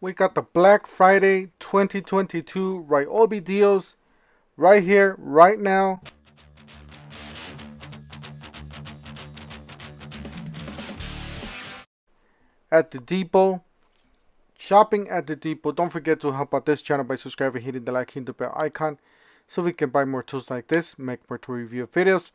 We got the Black Friday 2022 Ryobi deals right here, right now. At the depot. Shopping at the depot. Don't forget to help out this channel by subscribing, hitting the like, hitting the bell icon, so we can buy more tools like this, make more tool review videos.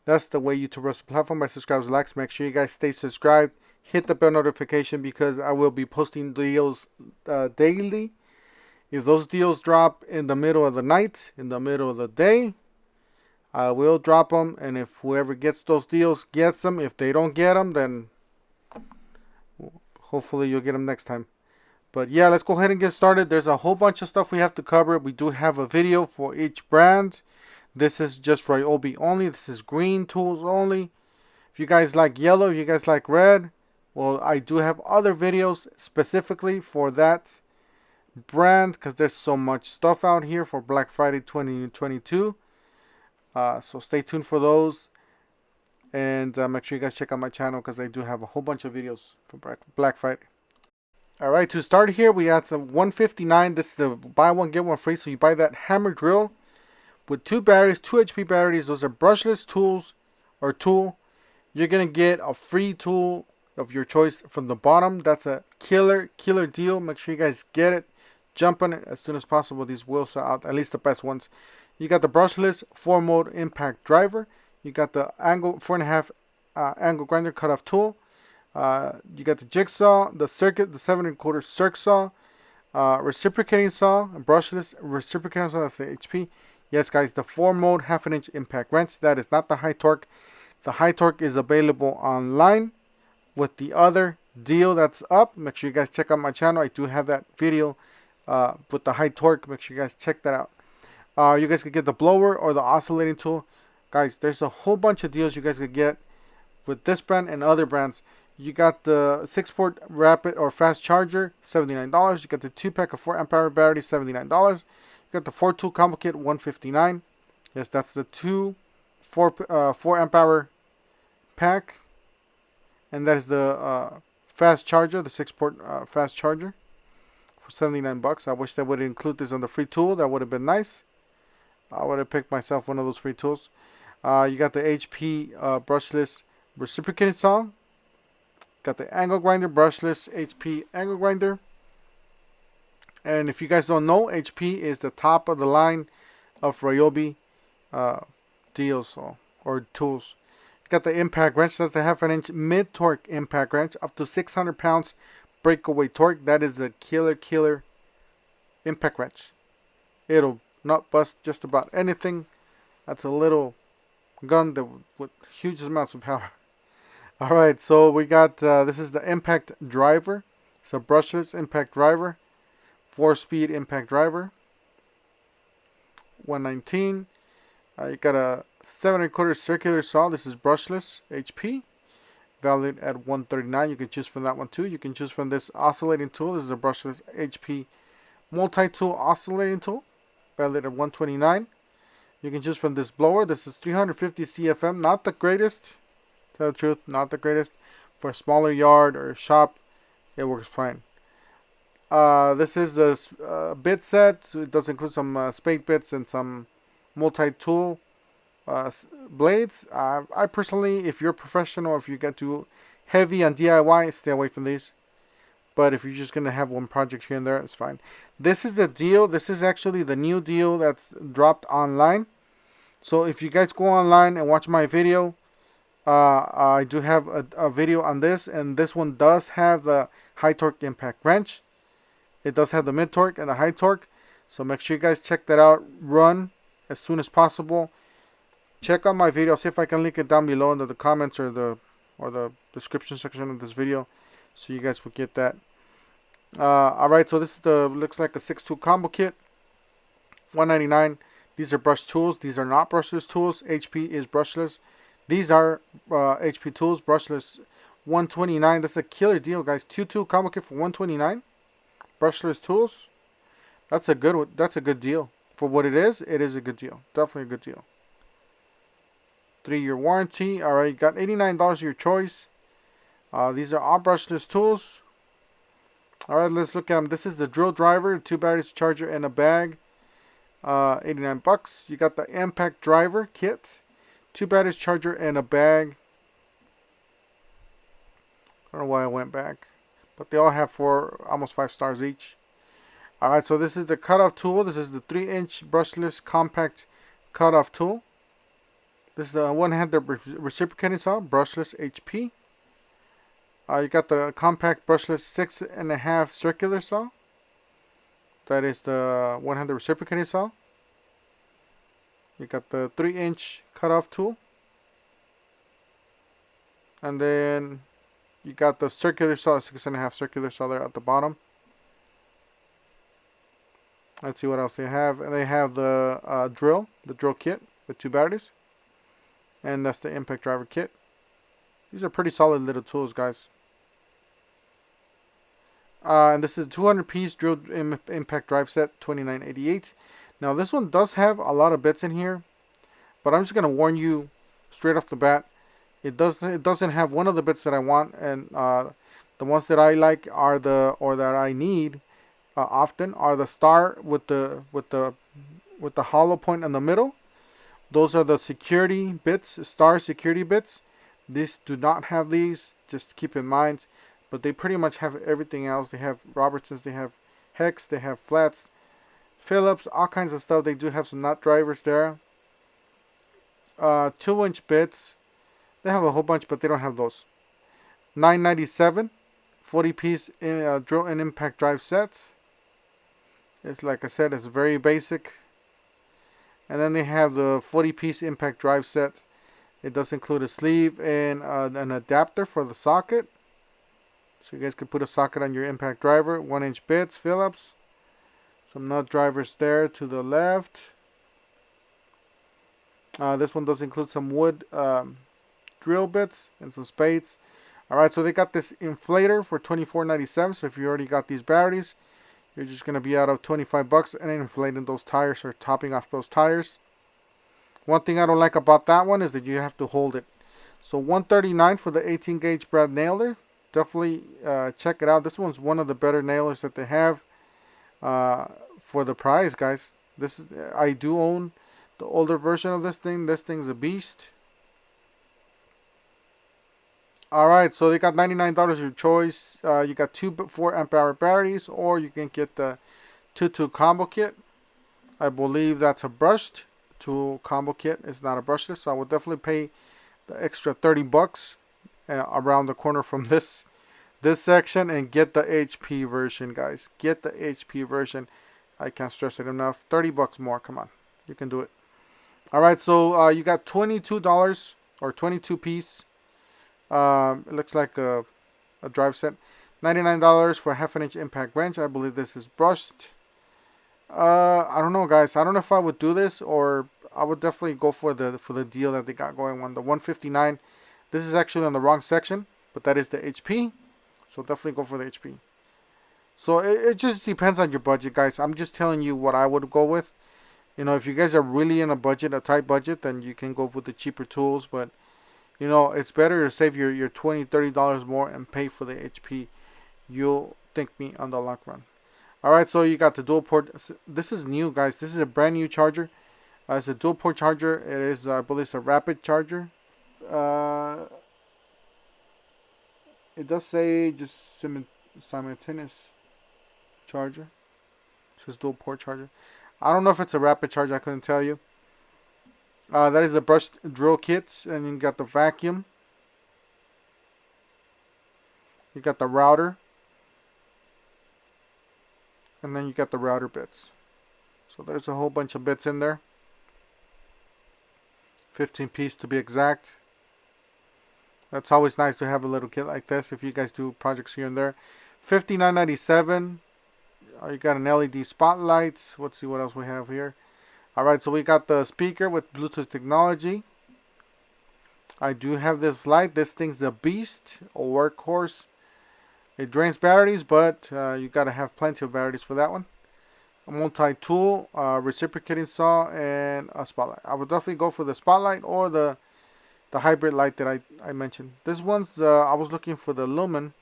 That's the way YouTube runs the platform, by subscribers, likes. Make sure you guys stay subscribed. Hit the bell notification because I will be posting deals daily. If those deals drop in the middle of the night, in the middle of the day, I will drop them. And if whoever gets those deals gets them. If they don't get them, then hopefully you'll get them next time. But yeah, let's go ahead and get started. There's a whole bunch of stuff we have to cover. We do have a video for each brand. This is just Ryobi only. This is green tools only. If you guys like yellow, if you guys like red, well, I do have other videos specifically for that brand because there's so much stuff out here for Black Friday 2022. So stay tuned for those. And make sure you guys check out my channel because I do have a whole bunch of videos for Black Friday. Alright, to start here, we got the 159. This is the buy one, get one free. So you buy that hammer drill with 2 batteries, 2 HP batteries. Those are brushless tools or tool. You're going to get a free tool of your choice from the bottom. That's a killer deal. Make sure you guys get it. Jump on it as soon as possible. These will sell out, at least the best ones. You got the brushless 4-mode impact driver. You got the angle 4.5 angle grinder cutoff tool. You got the jigsaw, the circuit, the 7.25 circ saw, reciprocating saw, a brushless reciprocating saw. That's the HP. Yes, guys, the 4-mode 1/2 inch impact wrench. That is not the high torque. The high torque is available online with the other deal that's up. Make sure you guys check out my channel. I do have that video with the high torque. Make sure you guys check that out. You guys could get the blower or the oscillating tool. Guys, there's a whole bunch of deals you guys could get with this brand and other brands. You got the 6-port rapid or fast charger, $79. You got the 2-pack of 4 amp hour battery, $79. You got the 4-tool combo kit, $159. Yes, that's the 4 amp hour pack. And that is the fast charger, the 6-port fast charger for $79. I wish they would include this on the free tool. That would have been nice. I would have picked myself one of those free tools. You got the HP brushless reciprocating saw. Got the angle grinder, brushless HP angle grinder. And if you guys don't know, HP is the top of the line of Ryobi deals or tools. Got the impact wrench. That's a 1/2 inch mid torque impact wrench, up to 600 pounds breakaway torque. That is a killer impact wrench. It'll not bust just about anything. That's a little gun that with huge amounts of power. Alright, so we got, this is the impact driver. It's a brushless impact driver. 4-speed impact driver. $119. You got a 7.25 circular saw. This is brushless HP. Valued at $139. You can choose from that one too. You can choose from this oscillating tool. This is a brushless HP multi-tool oscillating tool. Valued at $129. You can choose from this blower. This is 350 CFM. Not the greatest. Tell the truth, not the greatest. For a smaller yard or shop, it works fine. This is a bit set. So it does include some spade bits and some multi-tool blades. I personally, if you're a professional, if you get too heavy on DIY, stay away from these. But if you're just going to have one project here and there, it's fine. This is the deal. This is actually the new deal that's dropped online. So if you guys go online and watch my video, I do have a video on this, and this one does have the high torque impact wrench. It does have the mid torque and the high torque, so make sure you guys check that out. Run as soon as possible. Check out my video. I'll see if I can link it down below in the comments or the description section of this video, so you guys will get that. Alright, so this is looks like a 6-tool combo kit, $199. These are brush tools. These are not brushless tools. HP is brushless. These are HP tools, brushless, $129. That's a killer deal, guys. 2-tool combo kit for $129. Brushless tools. That's a good deal for what it is. It is a good deal. Definitely a good deal. 3-year warranty. All right, got $89 of your choice. These are all brushless tools. Alright, let's look at them. This is the drill driver, 2 batteries, charger, and a bag. 89 bucks. You got the impact driver kit, 2 batteries, charger, and a bag. I don't know why I went back, but they all have almost 5 stars each. Alright, so this is the cutoff tool. This is the 3-inch brushless compact cutoff tool. This is the one-handed reciprocating saw, brushless HP. You got the compact brushless 6.5 circular saw. That is the one-handed reciprocating saw. You got the 3-inch cutoff tool. And then you got the circular saw, 6.5 circular saw there at the bottom. Let's see what else they have. And they have the drill kit with 2 batteries. And that's the impact driver kit. These are pretty solid little tools, guys. And this is a 200-piece drill impact drive set, $29.88. Now this one does have a lot of bits in here, but I'm just gonna warn you straight off the bat. It doesn't have one of the bits that I want, and the ones that I like are that I need often are the star with the hollow point in the middle. Those are the security bits, star security bits. These do not have these, just keep in mind. But they pretty much have everything else. They have Robertsons, they have hex, they have flats, Phillips, all kinds of stuff. They do have some nut drivers there. 2-inch bits. They have a whole bunch, but they don't have those. $9.97, 40-piece drill and impact drive sets. It's like I said, it's very basic. And then they have the 40-piece impact drive set. It does include a sleeve and an adapter for the socket. So you guys could put a socket on your impact driver. 1-inch bits, Phillips. Some nut drivers there to the left. This one does include some wood drill bits and some spades. Alright, so they got this inflator for $24.97. So if you already got these batteries, you're just going to be out of 25 bucks and inflating those tires or topping off those tires. One thing I don't like about that one is that you have to hold it. So $139 for the 18 gauge brad nailer. Definitely check it out. This one's one of the better nailers that they have for the price, guys. I do own the older version of this thing. This thing's a beast. Alright, so they got $99 your choice. You got 2 4 amp hour batteries, or you can get the 2-2 combo kit. I believe that's a brushed tool combo kit. It's not a brushless, so I would definitely pay the extra 30 bucks around the corner from this section and get the HP version, guys. Get the HP version. I can't stress it enough. 30 bucks more. Come on, you can do it. All right, so you got $22 or 22 piece. It looks like a drive set. $99 for a 1/2-inch impact wrench. I believe this is brushed. I don't know, guys. I don't know if I would do this, or I would definitely go for the deal that they got going on. The $159. This is actually on the wrong section, but that is the HP. So definitely go for the HP. So it just depends on your budget, guys. I'm just telling you what I would go with. You know, if you guys are really in a tight budget, then you can go with the cheaper tools. But, you know, it's better to save your $20, $30 more and pay for the HP. You'll thank me on the long run. Alright, so you got the dual port. This is new, guys. This is a brand new charger. It's a dual port charger. It is, I believe it's a rapid charger. It does say just simultaneous charger. It says dual port charger. I don't know if it's a rapid charger. I couldn't tell you. That is the brushed drill kits, and you got the vacuum. You got the router. And then you got the router bits. So there's a whole bunch of bits in there. 15 piece to be exact. That's always nice to have a little kit like this if you guys do projects here and there. $59.97. You got an LED spotlight. Let's see what else we have here. Alright, so we got the speaker with Bluetooth technology. I do have this light. This thing's a beast, a workhorse. It drains batteries, but you got to have plenty of batteries for that one. A multi-tool, reciprocating saw, and a spotlight. I would definitely go for the spotlight or the hybrid light that I mentioned. This one's, I was looking for the lumen.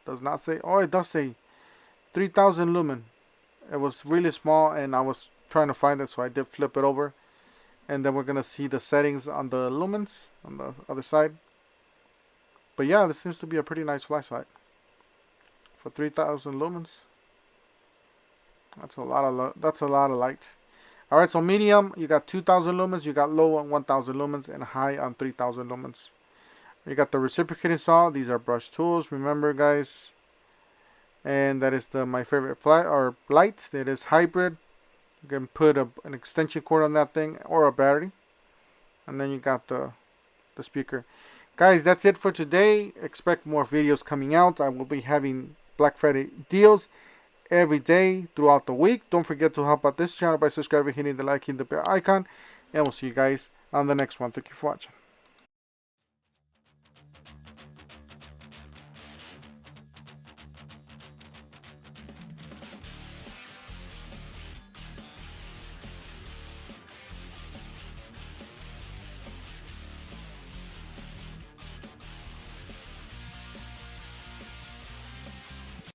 Does not say, oh, it does say 3000 lumen. It was really small and I was trying to find it, so I did flip it over. And then we're going to see the settings on the lumens on the other side. But yeah, this seems to be a pretty nice flashlight for 3000 lumens. That's a lot of light. All right, so medium, you got 2000 lumens, you got low on 1000 lumens, and high on 3000 lumens. You got the reciprocating saw. These are brush tools, remember guys. And that is my favorite light. It is hybrid. You can put an extension cord on that thing or a battery. And then you got the speaker. Guys, that's it for today. Expect more videos coming out. I will be having Black Friday deals every day throughout the week. Don't forget to help out this channel by subscribing, hitting the like, hitting the bell icon. And we'll see you guys on the next one. Thank you for watching.